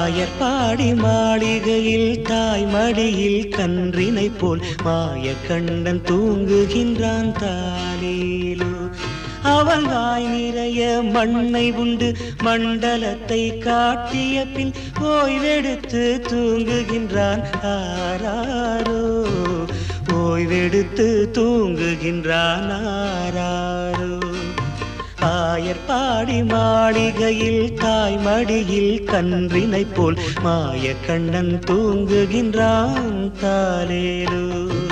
ஆயர்பாடி மாளிகையில் தாய் மடியில் கன்றினை போல் மாய கண்ணன் தூங்குகின்றான் தாலேலோ. அவன் வாய் நிறைய மண்ணை உண்டு மண்டலத்தை காட்டிய பின் ஓய்வெடுத்து தூங்குகின்றான் ஆராரோ. ஓய்வெடுத்து தூங்குகின்றான் ஆராரோ. ஆயர்பாடி மாளிகையில் தாய் மடியில் கன்றினை போல் மாய கண்ணன் தூங்குகின்றான் தாலேலோ.